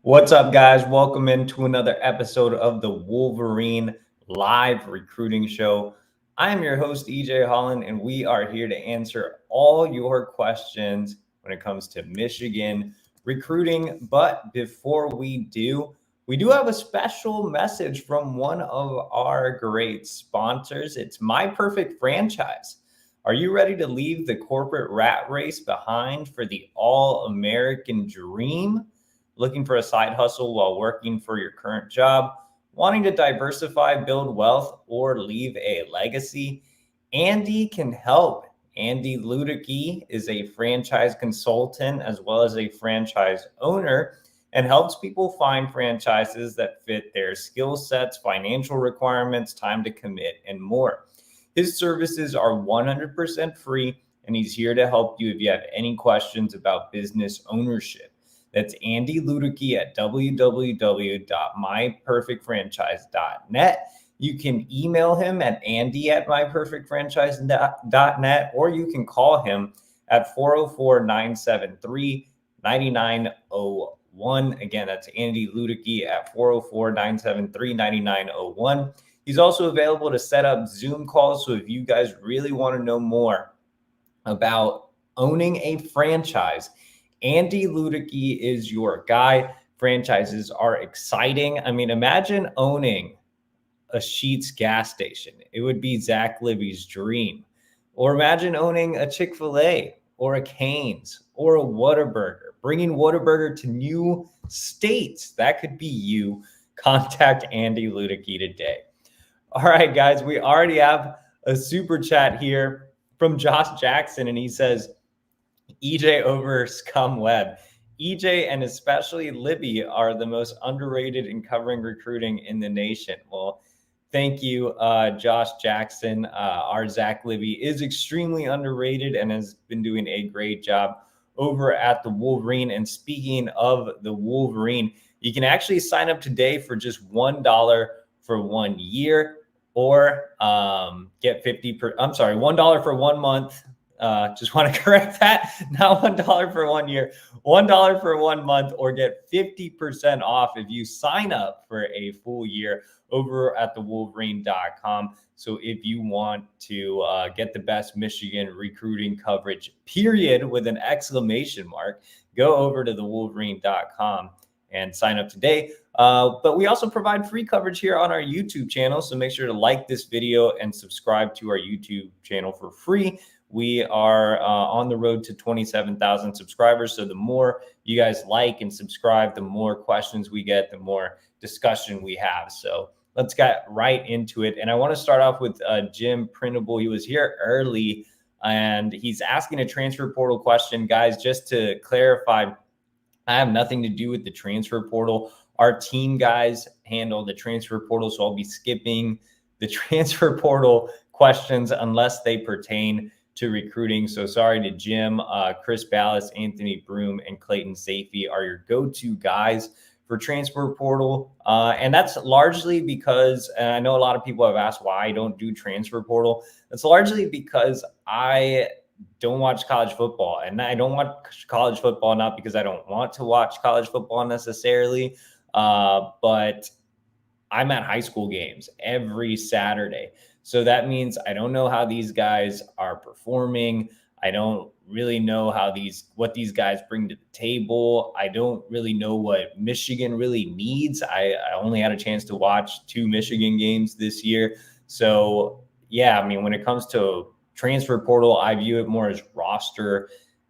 What's up, guys? Welcome into another episode of the Wolverine Live Recruiting Show. I am your host, EJ Holland, and we are here to answer all your questions when it comes to Michigan recruiting. But before we do have a special message from one of our great sponsors. It's My Perfect Franchise. Are you ready to leave the corporate rat race behind for the all-American dream? Looking for a side hustle while working for your current job, wanting to diversify, build wealth, or leave a legacy? Andy can help. Andy Luedecke is a franchise consultant as well as a franchise owner and helps people find franchises that fit their skill sets, financial requirements, time to commit, and more. His services are 100% free, and he's here to help you if you have any questions about business ownership. That's Andy Luedecke at www.myperfectfranchise.net. You can email him at andy@myperfectfranchise.net, or you can call him at 404-973-9901. Again, that's Andy Luedecke at 404-973-9901. He's also available to set up Zoom calls. So if you guys really want to know more about owning a franchise, Andy Luedecke is your guy. Franchises are exciting. I mean, imagine owning a Sheetz gas station. It would be Zach Libby's dream. Or imagine owning a Chick-fil-A or a Cane's or a Whataburger. Bringing Whataburger to new states. That could be you. Contact Andy Luedecke today. All right, guys, we already have a super chat here from Josh Jackson, and he says, EJ over Scum Webb. EJ and especially Libby are the most underrated in covering recruiting in the nation. Well, thank you, Josh Jackson. Our Zach Libby is extremely underrated and has been doing a great job over at the Wolverine. And speaking of the Wolverine, you can actually sign up today for just $1 for 1 year, or get $1 for 1 month. Just want to correct that. Not $1 for 1 year, $1 for 1 month, or get 50% off if you sign up for a full year over at thewolverine.com. So if you want to get the best Michigan recruiting coverage, period, with an exclamation mark, go over to thewolverine.com and sign up today. But we also provide free coverage here on our YouTube channel. So make sure to like this video and subscribe to our YouTube channel for free. We are on the road to 27,000 subscribers. So the more you guys like and subscribe, the more questions we get, the more discussion we have. So let's get right into it. And I want to start off with Jim Printable. He was here early and he's asking a transfer portal question. Guys, just to clarify, I have nothing to do with the transfer portal. Our team guys handle the transfer portal. So I'll be skipping the transfer portal questions unless they pertain to recruiting. So sorry to Jim. Chris Ballas, Anthony Broom, and Clayton Safey are your go-to guys for transfer portal. And that's largely because, and I know a lot of people have asked why I don't do transfer portal. That's largely because I don't watch college football. And I don't watch college football not because I don't want to watch college football necessarily, but I'm at high school games every Saturday. So that means I don't know how these guys are performing. I don't really know what these guys bring to the table. I don't really know what Michigan really needs. I only had a chance to watch 2 Michigan games this year. So yeah, I mean, when it comes to transfer portal, I view it more as roster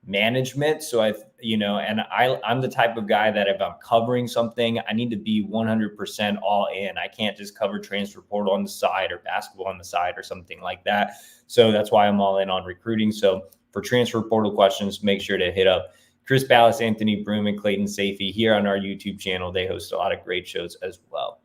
management. So I'm the type of guy that if I'm covering something, I need to be 100% all in. I can't just cover transfer portal on the side or basketball on the side or something like that. So that's why I'm all in on recruiting. So for transfer portal questions, make sure to hit up Chris Ballas, Anthony Broom, and Clayton Safey here on our YouTube channel. They host a lot of great shows as well.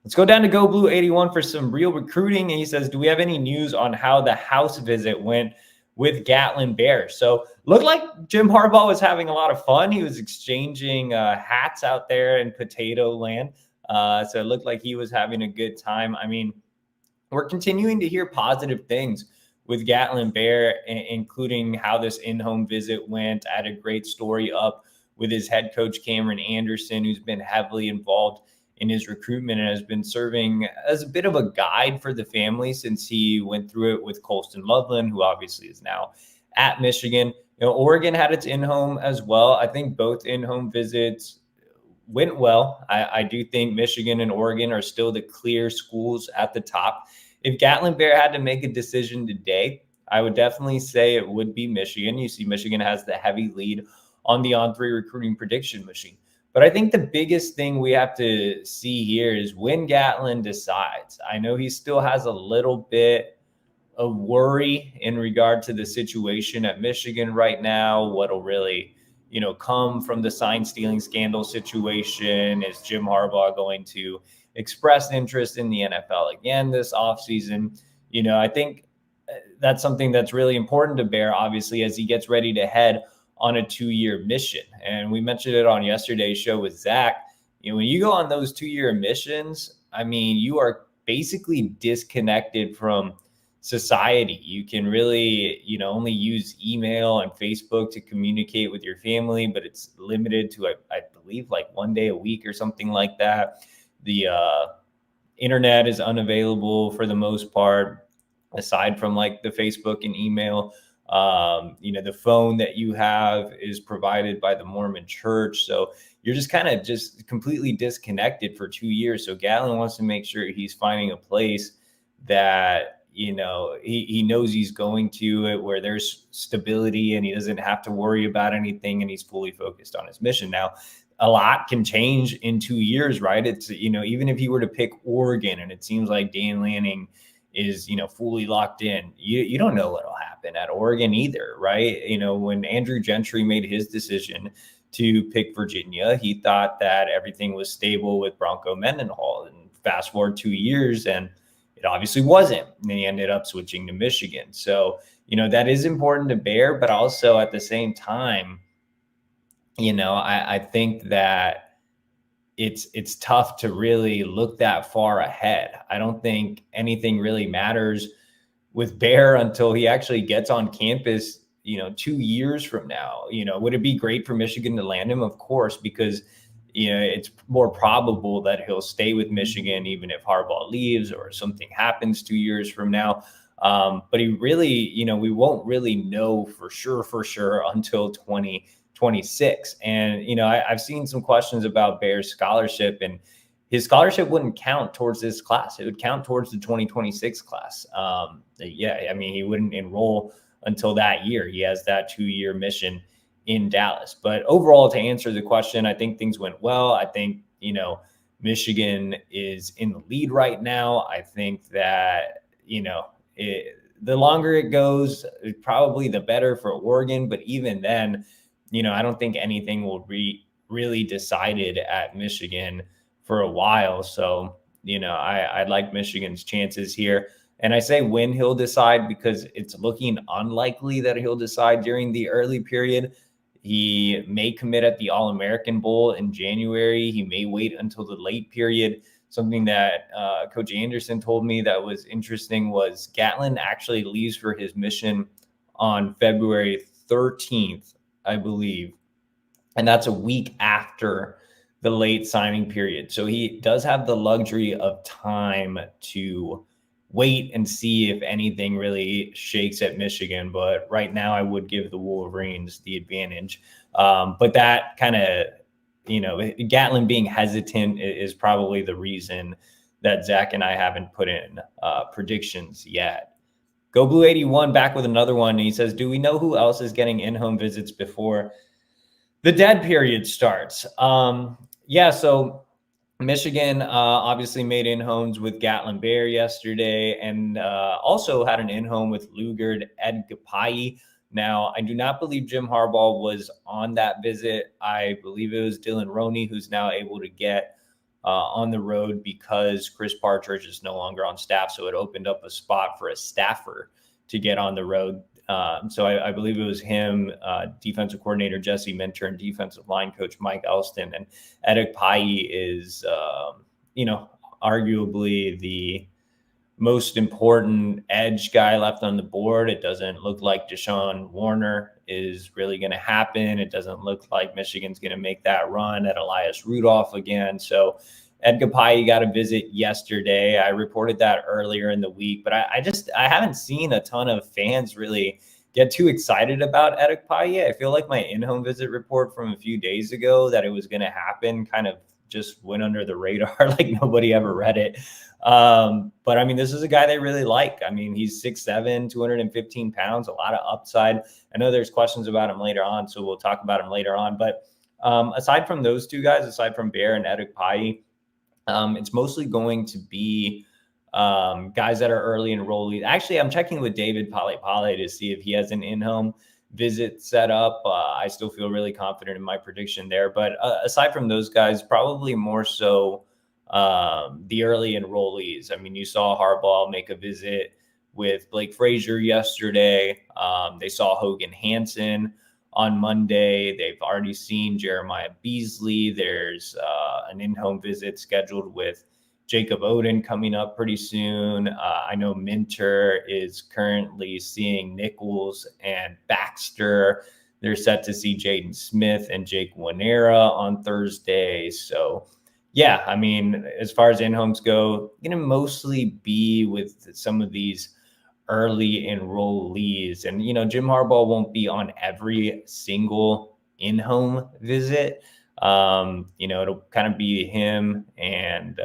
Let's go down to Go Blue 81 for some real recruiting. And he says, do we have any news on how the house visit went with Gatlin Bear? So looked like Jim Harbaugh was having a lot of fun. He was exchanging hats out there in potato land. So it looked like he was having a good time. I mean, we're continuing to hear positive things with Gatlin Bear, including how this in-home visit went. I had a great story up with his head coach, Cameron Anderson, who's been heavily involved in his recruitment and has been serving as a bit of a guide for the family since he went through it with Colston Loveland, who obviously is now at Michigan. Oregon had its in-home as well. I think both in-home visits went well. I do think Michigan and Oregon are still the clear schools at the top. If Gatlin Bear had to make a decision today, I would definitely say it would be Michigan. You see, Michigan has the heavy lead on the On3 recruiting prediction machine. But I think the biggest thing we have to see here is when Gatlin decides. I know he still has a little bit of worry in regard to the situation at Michigan right now, what'll really, come from the sign stealing scandal situation. Is Jim Harbaugh going to express interest in the NFL again this offseason? I think that's something that's really important to Bear, obviously, as he gets ready to head on a 2-year mission. And we mentioned it on yesterday's show with Zach. When you go on those 2-year missions, I mean, you are basically disconnected from society. You can really, only use email and Facebook to communicate with your family, but it's limited to, I believe, like 1 day a week or something like that. The internet is unavailable for the most part, aside from like the Facebook and email. The phone that you have is provided by the Mormon church. So you're just kind of just completely disconnected for 2 years. So Gatlin wants to make sure he's finding a place that, he knows he's going to it where there's stability and he doesn't have to worry about anything and he's fully focused on his mission. Now, a lot can change in 2 years, right? It's, even if he were to pick Oregon and it seems like Dan Lanning is, fully locked in, you don't know what'll happen at Oregon either, right? When Andrew Gentry made his decision to pick Virginia, he thought that everything was stable with Bronco Mendenhall. And fast forward 2 years and it obviously wasn't. And he ended up switching to Michigan. So, that is important to Bear, but also at the same time, I think that it's tough to really look that far ahead. I don't think anything really matters with Bear until he actually gets on campus, 2 years from now. Would it be great for Michigan to land him? Of course, because it's more probable that he'll stay with Michigan even if Harbaugh leaves or something happens 2 years from now. But he really, we won't really know for sure until 2026. And, I've seen some questions about Bear's scholarship, and his scholarship wouldn't count towards this class. It would count towards the 2026 class. He wouldn't enroll until that year. He has that 2-year mission in Dallas. But overall, to answer the question, I think things went well. I think, Michigan is in the lead right now. I think that, the longer it goes, probably the better for Oregon. But even then, I don't think anything will be really decided at Michigan for a while. So, I like Michigan's chances here. And I say when he'll decide because it's looking unlikely that he'll decide during the early period. He may commit at the All-American Bowl in January. He may wait until the late period. Something that Coach Anderson told me that was interesting was Gatlin actually leaves for his mission on February 13th, I believe. And that's a week after the late signing period. So he does have the luxury of time to wait and see if anything really shakes at Michigan. But right now I would give the Wolverines the advantage. But that kind of, Gatlin being hesitant is probably the reason that Zach and I haven't put in predictions yet. Go Blue 81 back with another one. He says, do we know who else is getting in-home visits before the dead period starts? So Michigan obviously made in-homes with Gatlin Bear yesterday and also had an in-home with Luger and Edgapai. Now, I do not believe Jim Harbaugh was on that visit. I believe it was Dylan Roney who's now able to get on the road because Chris Partridge is no longer on staff. So it opened up a spot for a staffer to get on the road. So I believe it was him, defensive coordinator Jesse Minter, and defensive line coach Mike Elston. And Edgapai is, arguably the most important edge guy left on the board. It doesn't look like Deshawn Warner is really going to happen. It doesn't look like Michigan's going to make that run at Elias Rudolph again. So Edgapai got a visit yesterday. I reported that earlier in the week, but I haven't seen a ton of fans really get too excited about Edgapai. I feel like my in-home visit report from a few days ago that it was going to happen kind of just went under the radar. Like nobody ever read it. But I mean, this is a guy they really like. I mean, he's 6'7", 215 pounds, a lot of upside. I know there's questions about him later on, so we'll talk about him later on. But aside from those two guys, aside from Bear and Edgapai, it's mostly going to be guys that are early enrollees. Actually, I'm checking with David Pale to see if he has an in-home visit set up. I still feel really confident in my prediction there. But aside from those guys, probably more so the early enrollees. I mean, you saw Harbaugh make a visit with Blake Frazier yesterday. They saw Hogan Hansen on Monday. They've already seen Jeremiah Beasley. There's an in-home visit scheduled with Jacob Oden coming up pretty soon. I know Minter is currently seeing Nichols and Baxter. They're set to see Jaden Smith and Jake Wanera on Thursday. So, yeah, I mean, as far as in-homes go, going to mostly be with some of these early enrollees. And, you know, Jim Harbaugh won't be on every single in-home visit. You know, it'll kind of be him and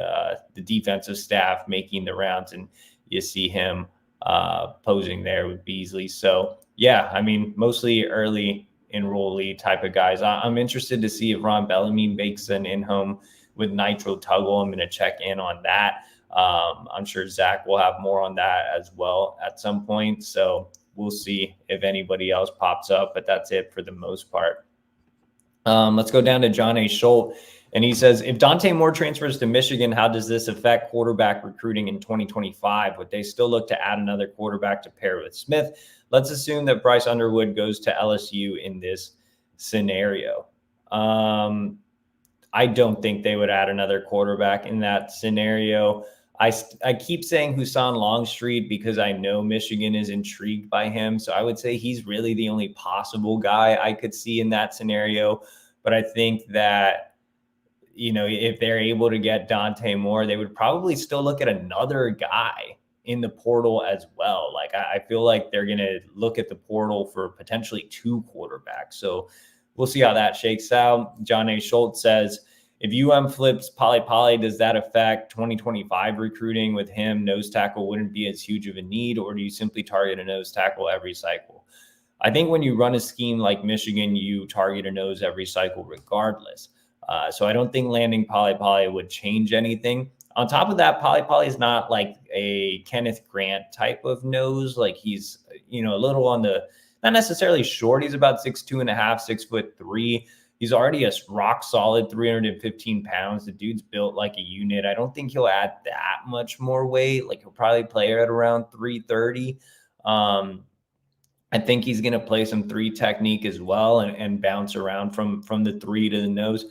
the defensive staff making the rounds, and you see him posing there with Beasley. So, yeah, I mean, mostly early enrollee type of guys. I'm interested to see if Ron Bellamy makes an in-home with Nitro Tuggle. I'm going to check in on that. I'm sure Zach will have more on that as well at some point. So we'll see if anybody else pops up, but that's it for the most part. Let's go down to John A. Schultz. And he says, if Dante Moore transfers to Michigan, how does this affect quarterback recruiting in 2025? Would they still look to add another quarterback to pair with Smith? Let's assume that Bryce Underwood goes to LSU in this scenario. I don't think they would add another quarterback in that scenario. I keep saying Hassan Longstreet because I know Michigan is intrigued by him. So I would say he's really the only possible guy I could see in that scenario. But I think that, you know, if they're able to get Dante Moore, they would probably still look at another guy in the portal as well. Like I feel like they're going to look at the portal for potentially two quarterbacks. So we'll see how that shakes out. John A. Schultz says, if flips Pale, does that affect 2025 recruiting with him? Nose tackle wouldn't be as huge of a need, or do you simply target a nose tackle every cycle? I think when you run a scheme like Michigan, you target a nose every cycle regardless. So I don't think landing Pale would change anything. On top of that, Pale is not like a Kenneth Grant type of nose. Like he's, you know, a little on the, not necessarily short. He's about 6'2.5", 6'3". He's already a rock solid 315 pounds. The dude's built like a unit. I don't think he'll add that much more weight. Like he'll probably play at around 330. I think he's going to play some three technique as well and bounce around from the three to the nose.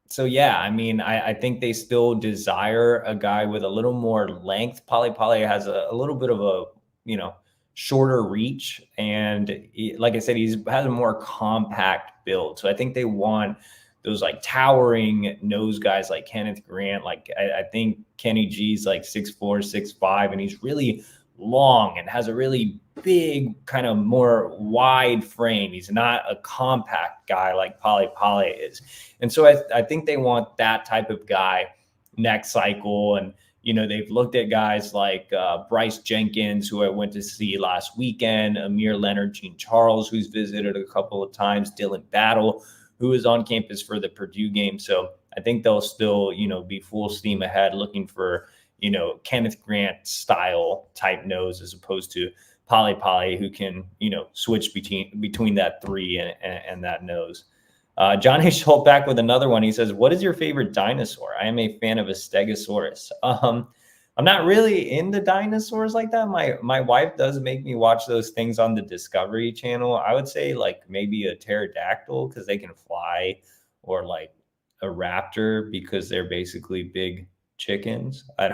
So, yeah, I mean, I think they still desire a guy with a little more length. Pale has a little bit of a, you know, shorter reach. And like I said, has a more compact build. So I think they want those like towering nose guys like Kenneth Grant. Like I think Kenny G's like 6'4", 6'5", and he's really long and has a really big kind of more wide frame. He's not a compact guy like Pale is. And so I think they want that type of guy next cycle. And, you know, they've looked at guys like Bryce Jenkins, who I went to see last weekend, Amir Leonard, Gene Charles, who's visited a couple of times, Dylan Battle, who is on campus for the Purdue game. So I think they'll still, you know, be full steam ahead looking for, you know, Kenneth Grant style type nose as opposed to Pale, who can, you know, switch between that three and that nose. John A. Schultz back with another one. He says, what is your favorite dinosaur? I am a fan of a Stegosaurus. I'm not really into dinosaurs like that. My wife does make me watch those things on the Discovery Channel. I would say like maybe a pterodactyl because they can fly, or like a raptor because they're basically big chickens. I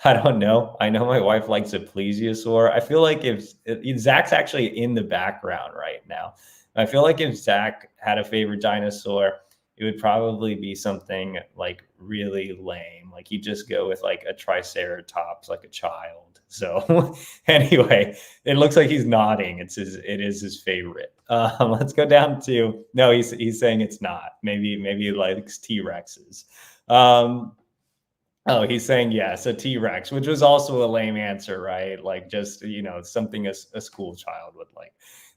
don't know. I know my wife likes a plesiosaur. I feel like if Zach's actually in the background right now, I feel like if Zach had a favorite dinosaur, it would probably be something like really lame. Like he'd just go with like a triceratops, like a child. So anyway, it looks like he's nodding. It is his favorite. Let's go down to, no, he's saying it's not. Maybe he likes T-Rexes. Oh, he's saying yes, a T-Rex, which was also a lame answer, right? Like just, something a school child would like.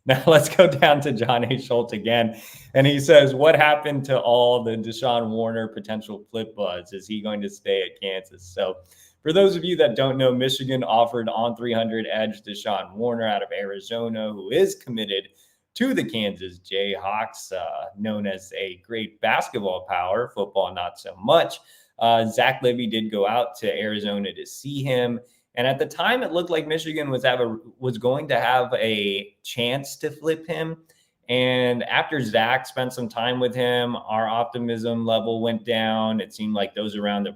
Now let's go down to John A. Schultz again. And he says, what happened to all the Deshawn Warner potential flip buds? Is he going to stay at Kansas? So for those of you that don't know, Michigan offered on 300 edge Deshawn Warner out of Arizona, who is committed to the Kansas Jayhawks, known as a great basketball power, football not so much. Zach Levy did go out to Arizona to see him. And at the time, it looked like Michigan was going to have a chance to flip him. And after Zach spent some time with him, our optimism level went down. It seemed like those around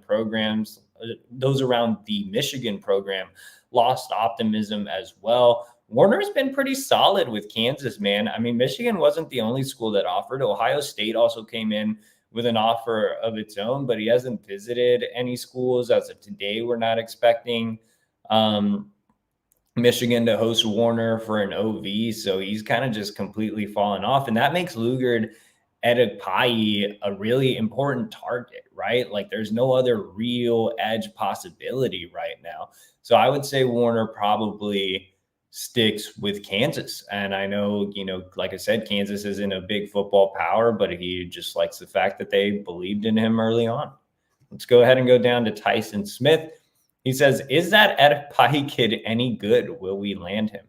the Michigan program lost optimism as well. Warner's been pretty solid with Kansas, man. I mean, Michigan wasn't the only school that offered. Ohio State also came in with an offer of its own, but he hasn't visited any schools. As of today, we're not expecting Michigan to host Warner for an OV. So he's kind of just completely fallen off. And that makes Luger Edepayi a really important target, right? Like there's no other real edge possibility right now. So I would say Warner probably sticks with Kansas. And I know, like I said, Kansas isn't a big football power, but he just likes the fact that they believed in him early on. Let's go ahead and go down to Tyson Smith. He says, is that Edepayi kid any good? Will we land him?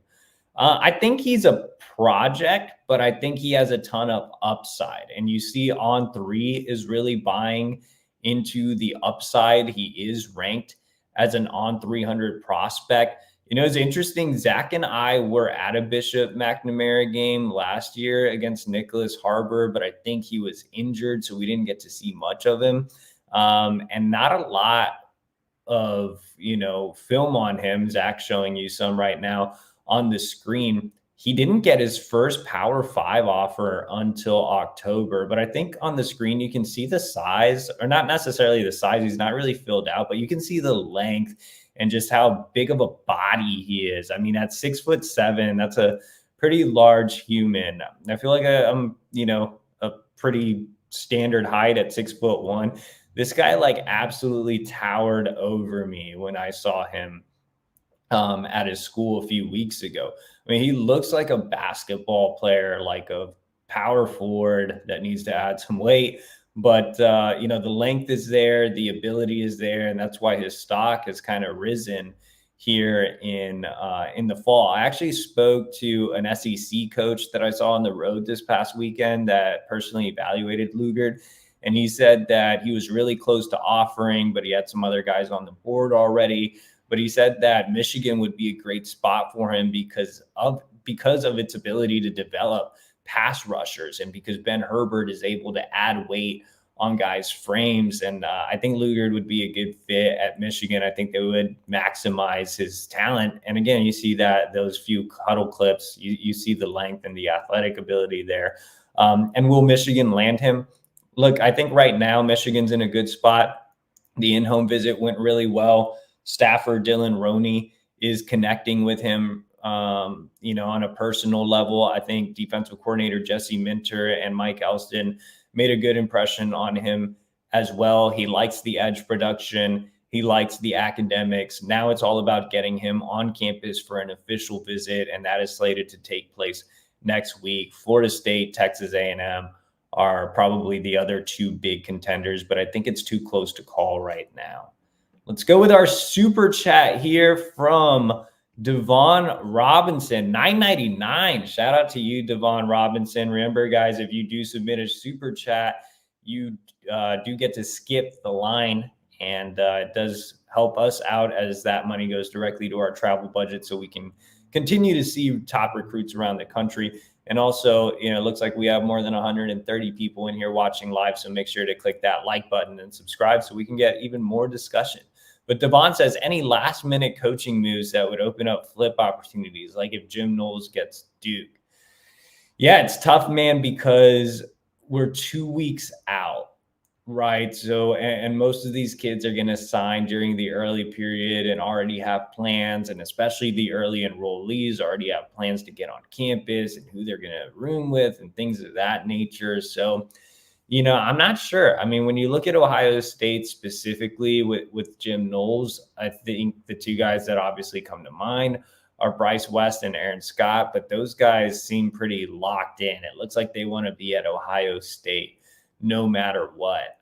I think he's a project, but I think he has a ton of upside. And you see On3 is really buying into the upside. He is ranked as an on 300 prospect. It's interesting. Zach and I were at a Bishop McNamara game last year against Nicholas Harbor, but I think he was injured, so we didn't get to see much of him. And not a lot of, film on him. Zach showing you some right now on the screen. He didn't get his first Power 5 offer until October, but I think on the screen you can see the size, or not necessarily the size. He's not really filled out, but you can see the length and just how big of a body he is. I mean, at 6'7", that's a pretty large human. I feel like I'm, a pretty standard height at 6'1". This guy like absolutely towered over me when I saw him at his school a few weeks ago. I mean, he looks like a basketball player, like a power forward that needs to add some weight. But, the length is there, the ability is there, and that's why his stock has kind of risen here in the fall. I actually spoke to an SEC coach that I saw on the road this past weekend that personally evaluated Luger. And he said that he was really close to offering, but he had some other guys on the board already. But he said that Michigan would be a great spot for him because of its ability to develop pass rushers, and because Ben Herbert is able to add weight on guys' frames. And I think Luger would be a good fit at Michigan. I think they would maximize his talent. And again, you see that those few huddle clips, you see the length and the athletic ability there. And will Michigan land him? Look, I think right now Michigan's in a good spot. The in-home visit went really well. Staffer Dylan Roney is connecting with him, on a personal level. I think defensive coordinator Jesse Minter and Mike Elston made a good impression on him as well. He likes the edge production. He likes the academics. Now it's all about getting him on campus for an official visit, and that is slated to take place next week. Florida State, Texas A&M are probably the other two big contenders, but I think it's too close to call right now. Let's go with our super chat here from Devon Robinson, $9.99. Shout out to you, Devon Robinson. Remember, guys, if you do submit a super chat, you do get to skip the line, and it does help us out as that money goes directly to our travel budget so we can continue to see top recruits around the country. And also, it looks like we have more than 130 people in here watching live. So make sure to click that like button and subscribe so we can get even more discussion. But Devon says, any last minute coaching moves that would open up flip opportunities, like if Jim Knowles gets Duke. Yeah, it's tough, man, because we're 2 weeks out, right? So, and most of these kids are going to sign during the early period and already have plans, and especially the early enrollees already have plans to get on campus and who they're going to room with and things of that nature. So, I'm not sure. I mean, when you look at Ohio State specifically with Jim Knowles, I think the two guys that obviously come to mind are Bryce West and Aaron Scott, but those guys seem pretty locked in. It looks like they want to be at Ohio State no matter what.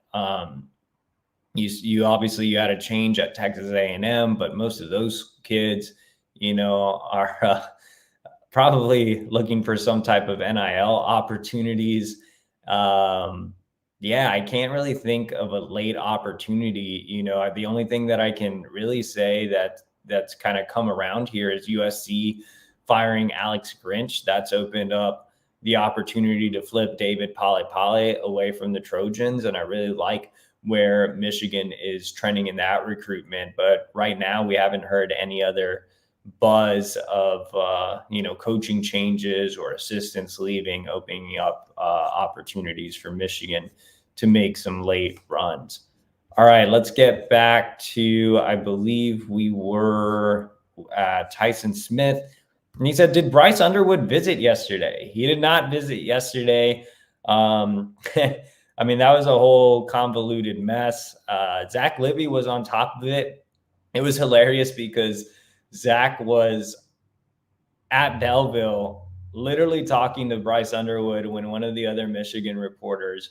You obviously you had a change at Texas A&M, but most of those kids, are probably looking for some type of NIL opportunities. Yeah, I can't really think of a late opportunity. The only thing that I can really say that's kind of come around here is USC firing Alex Grinch. That's opened up the opportunity to flip David Poly away from the Trojans. And I really like where Michigan is trending in that recruitment. But right now we haven't heard any other buzz of, coaching changes or assistants leaving, opening up opportunities for Michigan to make some late runs. All right, let's get back to, I believe we were Tyson Smith. And he said, did Bryce Underwood visit yesterday? He did not visit yesterday. I mean, that was a whole convoluted mess. Zach Libby was on top of it. It was hilarious because Zach was at Belleville literally talking to Bryce Underwood when one of the other Michigan reporters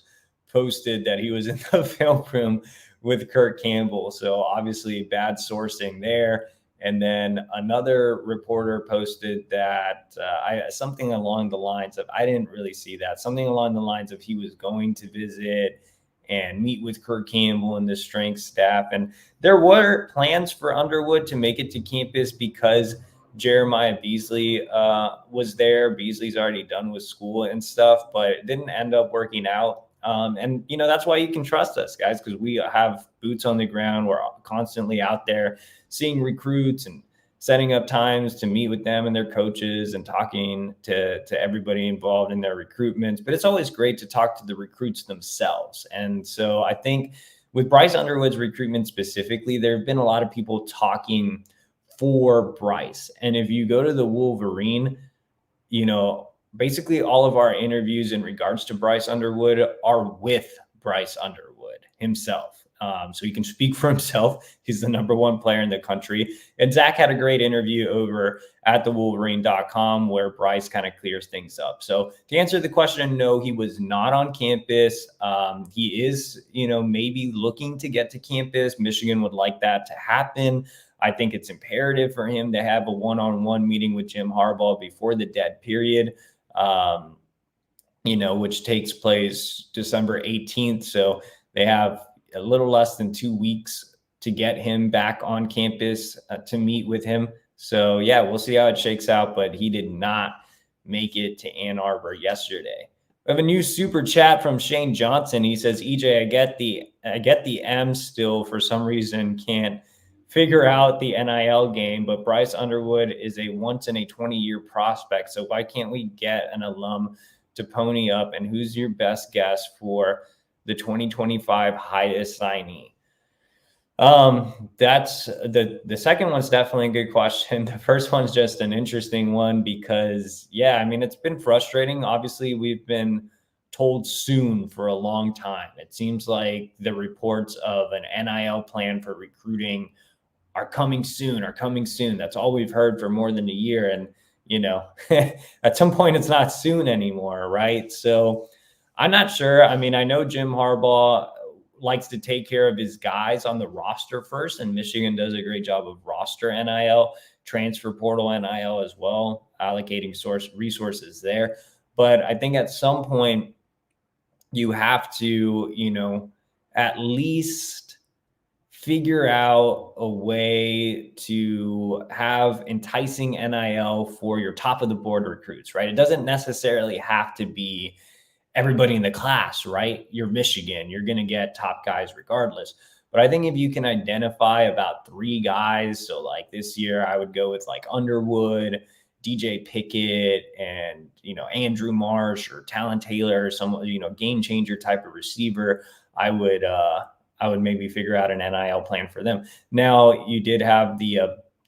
posted that he was in the film room with Kirk Campbell. So obviously bad sourcing there. And then another reporter posted that something along the lines of, I didn't really see that, something along the lines of he was going to visit and meet with Kirk Campbell and the strength staff. And there were plans for Underwood to make it to campus because Jeremiah Beasley was there. Beasley's already done with school and stuff, but it didn't end up working out. And that's why you can trust us, guys, because we have boots on the ground. We're constantly out there seeing recruits and setting up times to meet with them and their coaches and talking to everybody involved in their recruitments. But it's always great to talk to the recruits themselves. And so I think with Bryce Underwood's recruitment specifically, there have been a lot of people talking for Bryce. And if you go to the Wolverine, basically all of our interviews in regards to Bryce Underwood are with Bryce Underwood himself. So he can speak for himself. He's the number one player in the country. And Zach had a great interview over at thewolverine.com where Bryce kind of clears things up. So to answer the question, no, he was not on campus. He is, maybe looking to get to campus. Michigan would like that to happen. I think it's imperative for him to have a one-on-one meeting with Jim Harbaugh before the dead period, which takes place December 18th. So they have a little less than 2 weeks to get him back on campus to meet with him. So yeah, we'll see how it shakes out, but he did not make it to Ann Arbor yesterday. We have a new super chat from Shane Johnson. He says, EJ, I get the M still for some reason can't figure out the NIL game, but Bryce Underwood is a once in a 20-year prospect. So why can't we get an alum to pony up? And who's your best guess for the 2025 highest signee? That's the second one's definitely a good question. The first one's just an interesting one because, yeah, I mean, it's been frustrating. Obviously, we've been told soon for a long time. It seems like the reports of an NIL plan for recruiting are coming soon. That's all we've heard for more than a year. And, at some point it's not soon anymore, right? So I'm not sure. I mean, I know Jim Harbaugh likes to take care of his guys on the roster first, and Michigan does a great job of roster NIL, transfer portal NIL as well, allocating resources there. But I think at some point you have to, at least figure out a way to have enticing NIL for your top of the board recruits, right? It doesn't necessarily have to be everybody in the class, right? You're Michigan, you're going to get top guys regardless. But I think if you can identify about 3 guys, so like this year, I would go with like Underwood, DJ Pickett, and, Andrew Marsh or Talon Taylor, or some, game changer type of receiver. I would maybe figure out an NIL plan for them. Now, you did have the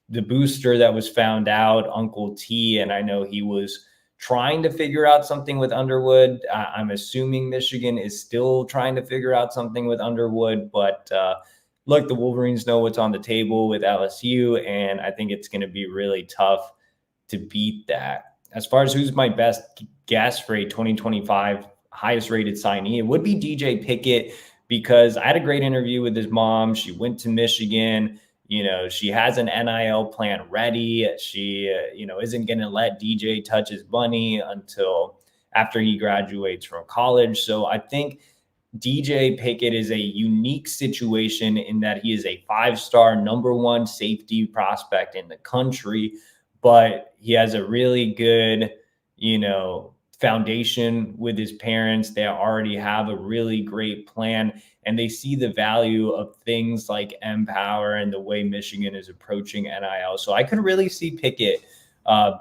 booster that was found out, Uncle T, and I know he was trying to figure out something with Underwood. I'm assuming Michigan is still trying to figure out something with Underwood, but look, the Wolverines know what's on the table with LSU, and I think it's going to be really tough to beat that. As far as who's my best guess for a 2025 highest rated signee, it would be DJ Pickett, because I had a great interview with his mom. She went to Michigan. She has an NIL plan ready. She, isn't going to let DJ touch his money until after he graduates from college. So I think DJ Pickett is a unique situation in that he is a 5-star number 1 safety prospect in the country, but he has a really good, foundation with his parents. They already have a really great plan, and they see the value of things like Empower and the way Michigan is approaching NIL. So I could really see Pickett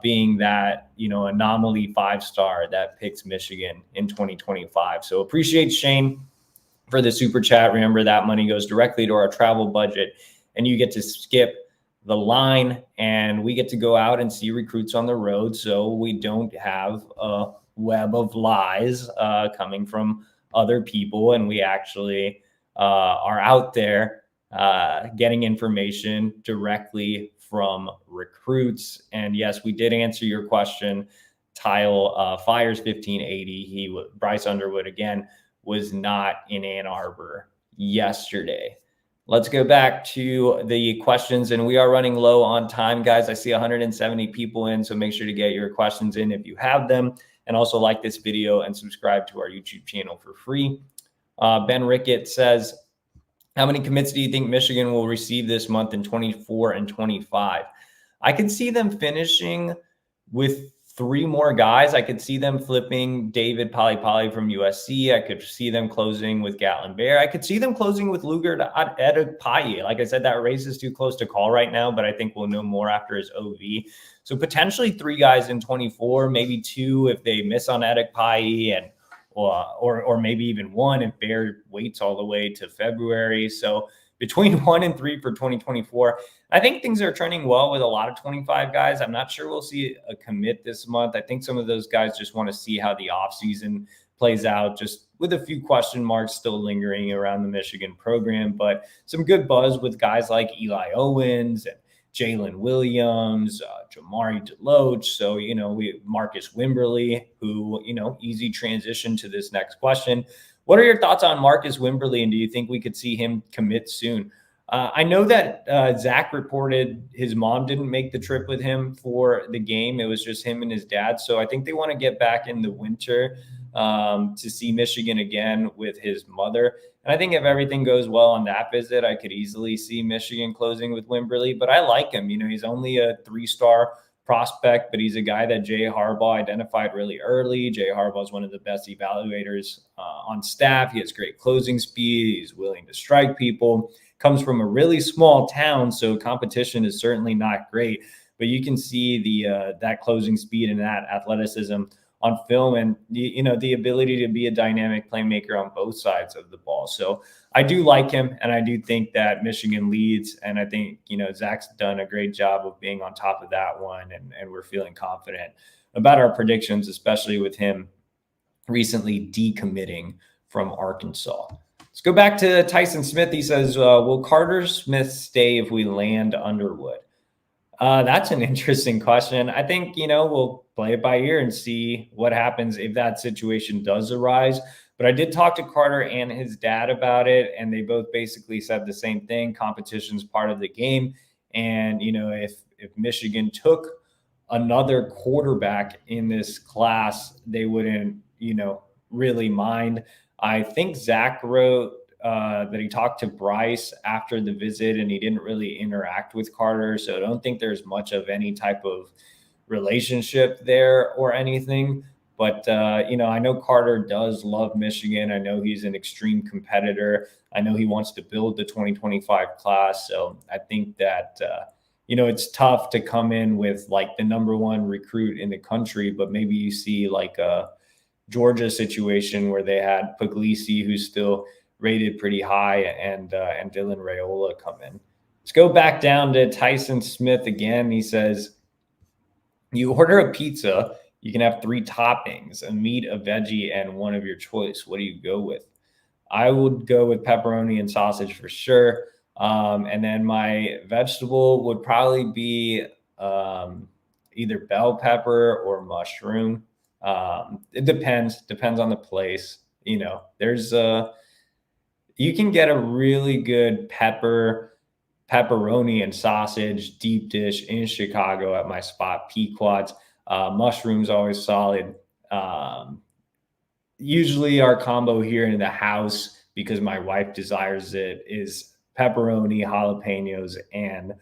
being that, anomaly 5-star that picks Michigan in 2025. So appreciate Shane for the super chat. Remember, that money goes directly to our travel budget, and you get to skip the line, and we get to go out and see recruits on the road, so we don't have a web of lies coming from other people, and we actually are out there getting information directly from recruits. And yes, we did answer your question. Tile Fires 1580. Bryce Underwood again was not in Ann Arbor yesterday. Let's go back to the questions, and we are running low on time, guys. I see 170 people in, so make sure to get your questions in if you have them, and also like this video and subscribe to our YouTube channel for free. Ben Rickett says, how many commits do you think Michigan will receive this month in 24 and 25? I could see them finishing with 3 more guys. I could see them flipping David Poly from USC. I could see them closing with Gatlin Bear. I could see them closing with Luger to Edekpaye. Like I said, that race is too close to call right now, but I think we'll know more after his OV. So potentially 3 guys in 24, maybe 2 if they miss on Edekpaye, and or maybe even 1 if Bear waits all the way to February. So between 1 and 3 for 2024. I think things are trending well with a lot of 25 guys. I'm not sure we'll see a commit this month. I think some of those guys just want to see how the offseason plays out, just with a few question marks still lingering around the Michigan program, but some good buzz with guys like Eli Owens and Jalen Williams, Jamari Deloach. So, Marcus Wimberly, who, easy transition to this next question. What are your thoughts on Marcus Wimberly, and do you think we could see him commit soon? I know that Zach reported his mom didn't make the trip with him for the game. It was just him and his dad. So I think they want to get back in the winter to see Michigan again with his mother. And I think if everything goes well on that visit, I could easily see Michigan closing with Wimberly. But I like him. He's only a 3-star prospect, but he's a guy that Jay Harbaugh identified really early. Jay Harbaugh is one of the best evaluators on staff. He has great closing speed. He's willing to strike people. Comes from a really small town, so competition is certainly not great. But you can see the that closing speed and that athleticism on film, and the ability to be a dynamic playmaker on both sides of the ball. So I do like him, and I do think that Michigan leads, and I think Zach's done a great job of being on top of that one, and we're feeling confident about our predictions, especially with him recently decommitting from Arkansas. Let's go back to Tyson Smith. He says, will Carter Smith stay if we land Underwood? That's an interesting question. I think, we'll play it by ear and see what happens if that situation does arise. But I did talk to Carter and his dad about it, and they both basically said the same thing. Competition's part of the game. And, if Michigan took another quarterback in this class, they wouldn't, really mind. I think Zach wrote that he talked to Bryce after the visit and he didn't really interact with Carter. So I don't think there's much of any type of relationship there or anything. But, I know Carter does love Michigan. I know he's an extreme competitor. I know he wants to build the 2025 class. So I think that, it's tough to come in with like the number one recruit in the country, but maybe you see like a Georgia situation where they had Puglisi, who's still rated pretty high, and Dylan Raiola come in. Let's go back down to Tyson Smith again. He says, you order a pizza, you can have 3 toppings, a meat, a veggie, and one of your choice. What do you go with? I would go with pepperoni and sausage for sure. And then my vegetable would probably be either bell pepper or mushroom. It depends on the place. There's you can get a really good pepperoni and sausage deep dish in Chicago at my spot, Pequod's. Mushrooms always solid. Usually our combo here in the house, because my wife desires it, is pepperoni, jalapenos, and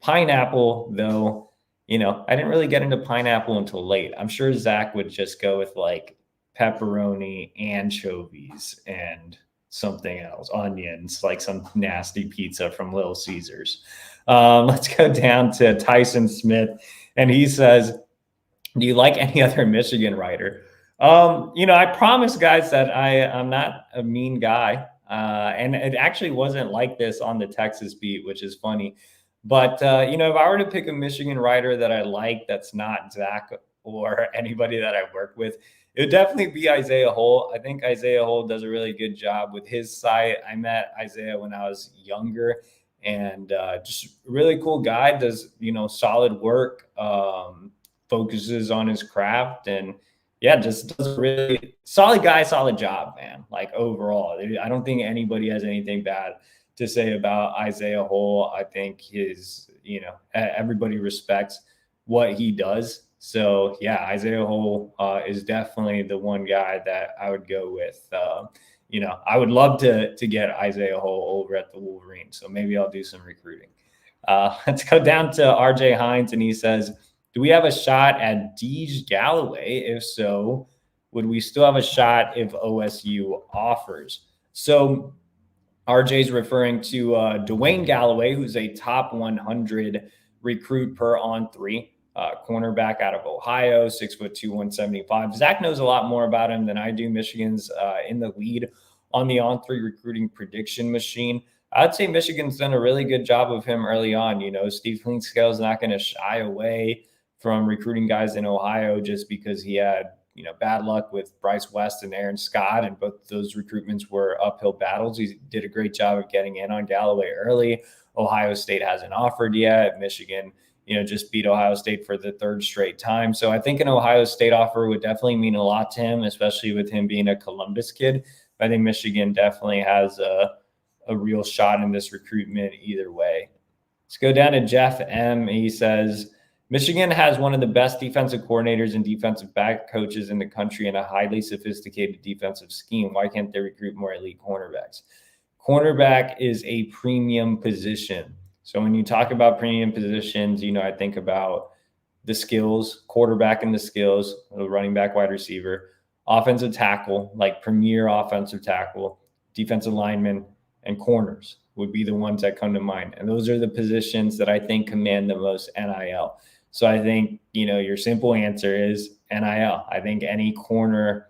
pineapple, though. I didn't really get into pineapple until late. I'm sure Zach would just go with like pepperoni, anchovies, and something else, onions, like some nasty pizza from Little Caesars. Let's go down to Tyson Smith. And he says, do you like any other Michigan writer? I promise, guys, that I'm not a mean guy. And it actually wasn't like this on the Texas beat, which is funny. But, if I were to pick a Michigan writer that I like that's not Zach or anybody that I work with, it would definitely be Isaiah Hull. I think Isaiah Hull does a really good job with his site. I met Isaiah when I was younger, and just really cool guy, does, solid work, focuses on his craft, and just does a really solid guy, solid job, man. Like overall, I don't think anybody has anything bad to say about Isaiah Hull. I think everybody respects what he does. So Isaiah Hull is definitely the one guy that I would go with. I would love to get Isaiah Hull over at the Wolverines. So maybe I'll do some recruiting. Let's go down to RJ Hines, and he says, do we have a shot at Dwayne Galloway? If so, would we still have a shot if OSU offers? So RJ's referring to Dwayne Galloway, who's a top 100 recruit per On3, cornerback out of Ohio, 6'2", 175. Zach knows a lot more about him than I do. Michigan's in the lead on the On3 recruiting prediction machine. I'd say Michigan's done a really good job of him early on. Steve Clinkscale is not going to shy away from recruiting guys in Ohio just because he had bad luck with Bryce West and Aaron Scott, and both those recruitments were uphill battles. He did a great job of getting in on Galloway early. Ohio State hasn't offered yet. Michigan, just beat Ohio State for the 3rd straight time. So I think an Ohio State offer would definitely mean a lot to him, especially with him being a Columbus kid. I think Michigan definitely has a real shot in this recruitment either way. Let's go down to Jeff M. He says, Michigan has one of the best defensive coordinators and defensive back coaches in the country and a highly sophisticated defensive scheme. Why can't they recruit more elite cornerbacks? Cornerback is a premium position. So when you talk about premium positions, I think about the skills, quarterback and the skills, running back, wide receiver, offensive tackle, like premier offensive tackle, defensive lineman, and corners would be the ones that come to mind. And those are the positions that I think command the most NIL. So I think, your simple answer is NIL. I think any corner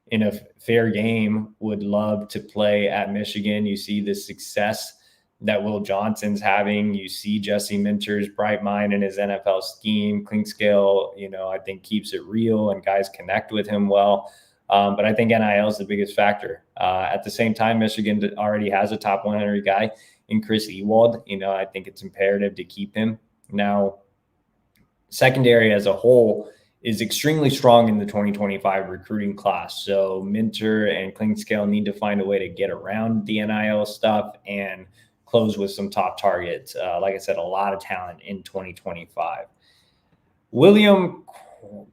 in a fair game would love to play at Michigan. You see the success that Will Johnson's having. You see Jesse Minter's bright mind in his NFL scheme. Clinkscale, I think keeps it real and guys connect with him well. But I think NIL is the biggest factor. At the same time, Michigan already has a top 100 guy in Chris Ewald. I think it's imperative to keep him. Now, secondary as a whole is extremely strong in the 2025 recruiting class. So Minter and Clinkscale need to find a way to get around the NIL stuff and close with some top targets. Like I said, a lot of talent in 2025. William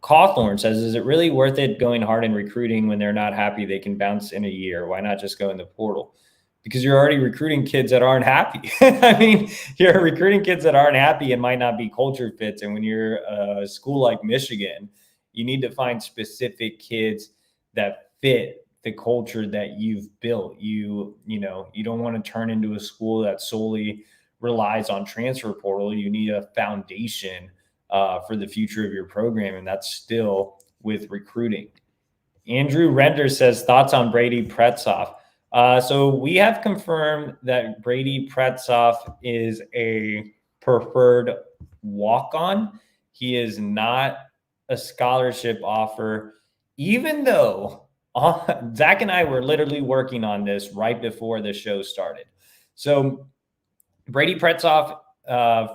Cawthorn says, is it really worth it going hard in recruiting when they're not happy they can bounce in a year? Why not just go in the portal? because you're already recruiting kids that aren't happy. I mean, you're recruiting kids that aren't happy and might not be culture fits. And when you're a school like Michigan, you need to find specific kids that fit the culture that you've built. You don't want to turn into a school that solely relies on transfer portal. You need a foundation for the future of your program, and that's still with recruiting. Andrew Render says, thoughts on Brady Pretz. So we have confirmed that Brady Pretz is a preferred walk-on. He is not a scholarship offer, even though Zach and I were literally working on this right before the show started. So Brady Pretz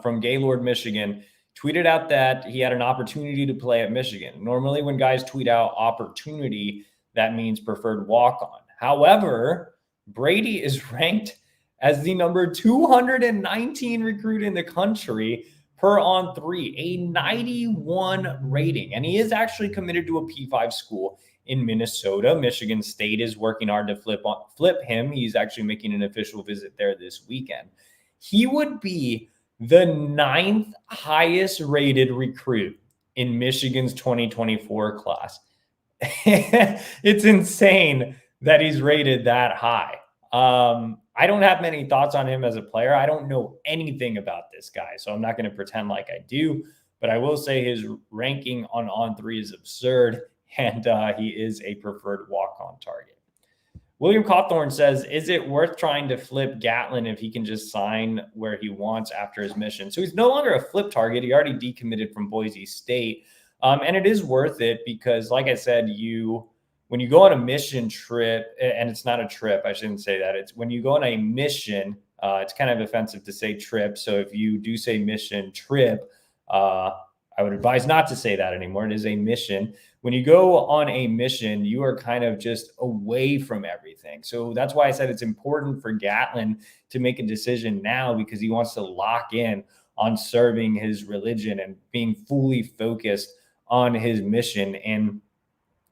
from Gaylord, Michigan, tweeted out that he had an opportunity to play at Michigan. Normally, when guys tweet out opportunity, that means preferred walk-on. However, Brady is ranked as the number 219 recruit in the country per On3, a 91 rating. And he is actually committed to a P5 school in Minnesota. Michigan State is working hard to flip him. He's actually making an official visit there this weekend. He would be the 9th highest rated recruit in Michigan's 2024 class. It's insane that he's rated that high. I don't have many thoughts on him as a player. I don't know anything about this guy, so I'm not going to pretend like I do, but I will say his ranking on On3 is absurd, and he is a preferred walk-on target. William Cawthorn says, is it worth trying to flip Gatlin if he can just sign where he wants after his mission? So he's no longer a flip target. He already decommitted from Boise State. And it is worth it because, like I said, when you go on a mission trip, and it's not a trip, I shouldn't say that. It's when you go on a mission, it's kind of offensive to say trip. So if you do say mission trip, I would advise not to say that anymore. It is a mission. When you go on a mission, you are kind of just away from everything. So that's why I said it's important for Gatlin to make a decision now, because he wants to lock in on serving his religion and being fully focused on his mission. And,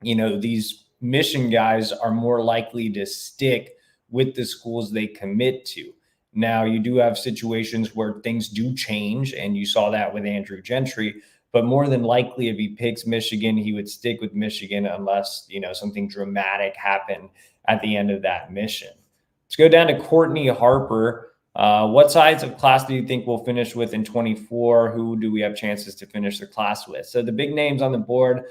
these mission guys are more likely to stick with the schools they commit to. Now, you do have situations where things do change, and you saw that with Andrew Gentry. But more than likely, if he picks Michigan, he would stick with Michigan unless, something dramatic happened at the end of that mission. Let's go down to Courtney Harper. What size of class do you think we'll finish with in 24? Who do we have chances to finish the class with? So the big names on the board,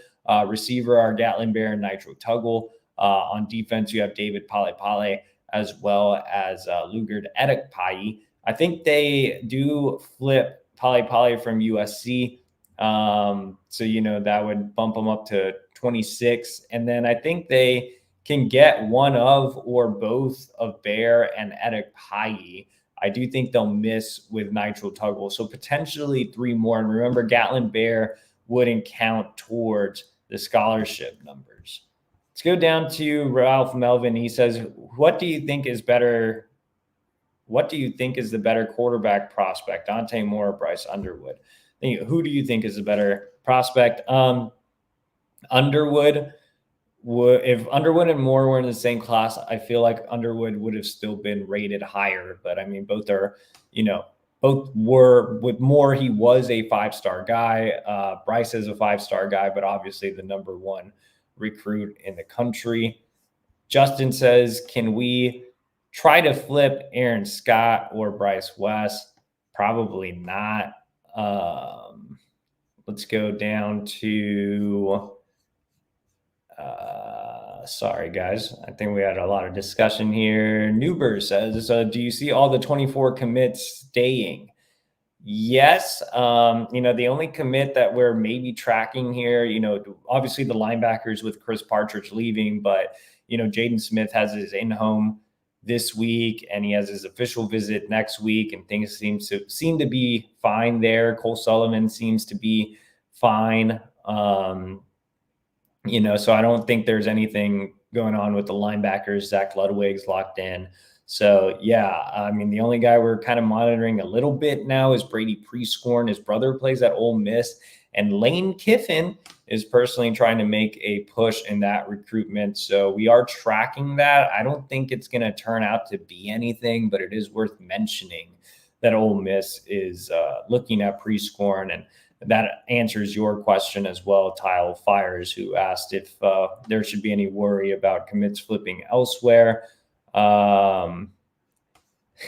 receiver are Gatlin Bear and Nitro Tuggle. On defense, you have David Pale, as well as Luger Luedecke. I think they do flip Pale from USC. So, that would bump them up to 26. And then I think they can get one of or both of Bear and Luedecke. I do think they'll miss with Nitro Tuggle. So potentially 3 more. And remember, Gatlin Bear wouldn't count towards the scholarship numbers. Let's go down to Ralph Melvin. He says, what do you think is better? What do you think is the better quarterback prospect, Dante Moore or Bryce Underwood? Who do you think is a better prospect? Underwood. If Underwood and Moore were in the same class, I feel like Underwood would have still been rated higher. But I mean, both are, both were. With Moore, he was a 5-star guy. Bryce is a 5-star guy, but obviously the number 1 recruit in the country. Justin says, can we try to flip Aaron Scott or Bryce West? Probably not. Let's go down to, sorry guys, I think we had a lot of discussion here. Newber says, do you see all the 24 commits staying? Yes. The only commit that we're maybe tracking here, obviously the linebackers with Chris Partridge leaving, but, Jaden Smith has his in-home this week, and he has his official visit next week, and things seem to be fine there. Cole Sullivan seems to be fine. So I don't think there's anything going on with the linebackers. Zach Ludwig's locked in. So yeah, I mean, the only guy we're kind of monitoring a little bit now is Brady Pretz. His brother plays at Ole Miss, and Lane Kiffin is personally trying to make a push in that recruitment. So we are tracking that. I don't think it's going to turn out to be anything, but it is worth mentioning that Ole Miss is looking at Pretz, and that answers your question as well, Tile Fires, who asked if there should be any worry about commits flipping elsewhere.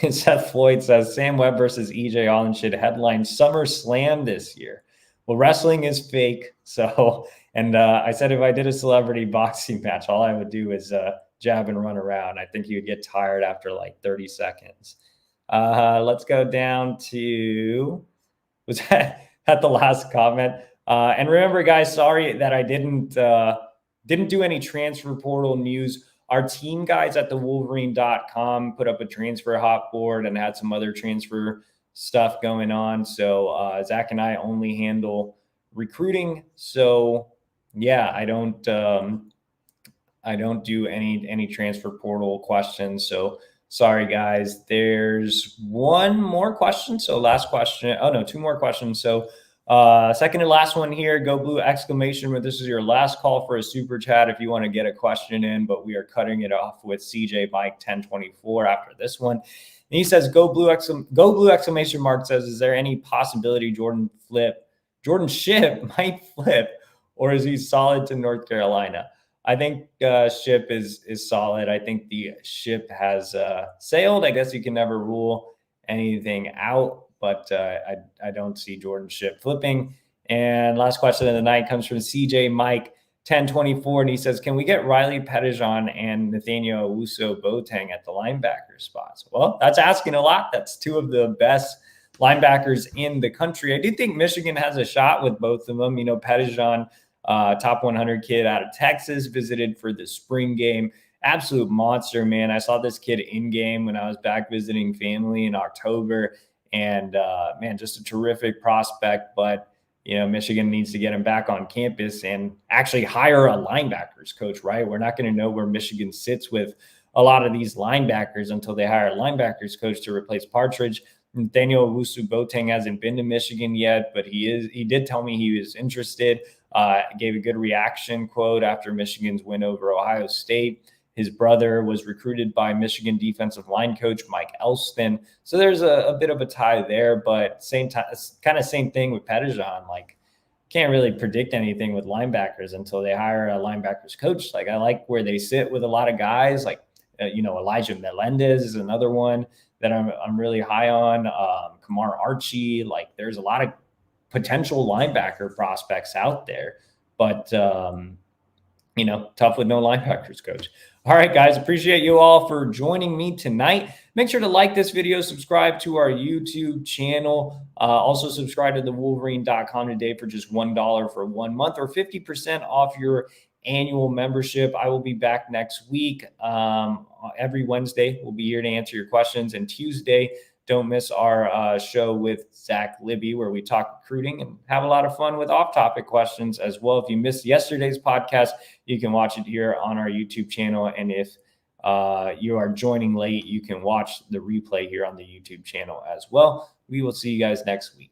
Seth Floyd says Sam Webb versus EJ Holland should headline SummerSlam this year. Well, wrestling is fake. So, and I said if I did a celebrity boxing match, all I would do is jab and run around. I think you would get tired after like 30 seconds. Let's go down to, was that at the last comment? And remember, guys, sorry that I didn't do any transfer portal news. Our team guys at the Wolverine.com put up a transfer hot board and had some other transfer stuff going on. So Zach and I only handle recruiting. So yeah, I don't do any transfer portal questions. So sorry, guys. There's one more question. So last question. Oh no, two more questions. So second to last one here, Go Blue exclamation, but this is your last call for a super chat if you want to get a question in, but we are cutting it off with CJ Mike 1024 after this one. And he says, Go Blue exclamation mark says, is there any possibility Jordan Shipp might flip, or is he solid to North Carolina? I think Shipp is solid. I think the ship has sailed. I guess you can never rule anything out, but I don't see Jordan Shipp flipping. And last question of the night comes from CJ Mike 1024, and he says, can we get Riley Pettijohn and Nathaniel Owusu-Boateng at the linebacker spots? Well, that's asking a lot. That's two of the best linebackers in the country. I do think Michigan has a shot with both of them. You know, Pettijohn, top 100 kid out of Texas, visited for the spring game. Absolute monster, man. I saw this kid in game when I was back visiting family in October. And man, just a terrific prospect. But, you know, Michigan needs to get him back on campus and actually hire a linebackers coach, right? We're not going to know where Michigan sits with a lot of these linebackers until they hire a linebackers coach to replace Partridge. Nathaniel Owusu-Boateng hasn't been to Michigan yet, but he did tell me he was interested. Gave a good reaction quote after Michigan's win over Ohio State. His brother was recruited by Michigan defensive line coach Mike Elston. So there's a bit of a tie there, but same time, kind of same thing with Pettijohn. Like, can't really predict anything with linebackers until they hire a linebackers coach. Like, I like where they sit with a lot of guys. Like, Elijah Melendez is another one that I'm really high on. Kamar Archie. Like, there's a lot of potential linebacker prospects out there, but tough with no linebackers coach. All right, guys, appreciate you all for joining me tonight. Make sure to like this video, subscribe to our YouTube channel. Also subscribe to the Wolverine.com today for just $1 for 1 month, or 50% off your annual membership. I will be back next week. Every Wednesday, we'll be here to answer your questions. And Tuesday, don't miss our show with Zach Libby, where we talk recruiting and have a lot of fun with off-topic questions as well. If you missed yesterday's podcast, you can watch it here on our YouTube channel. And if you are joining late, you can watch the replay here on the YouTube channel as well. We will see you guys next week.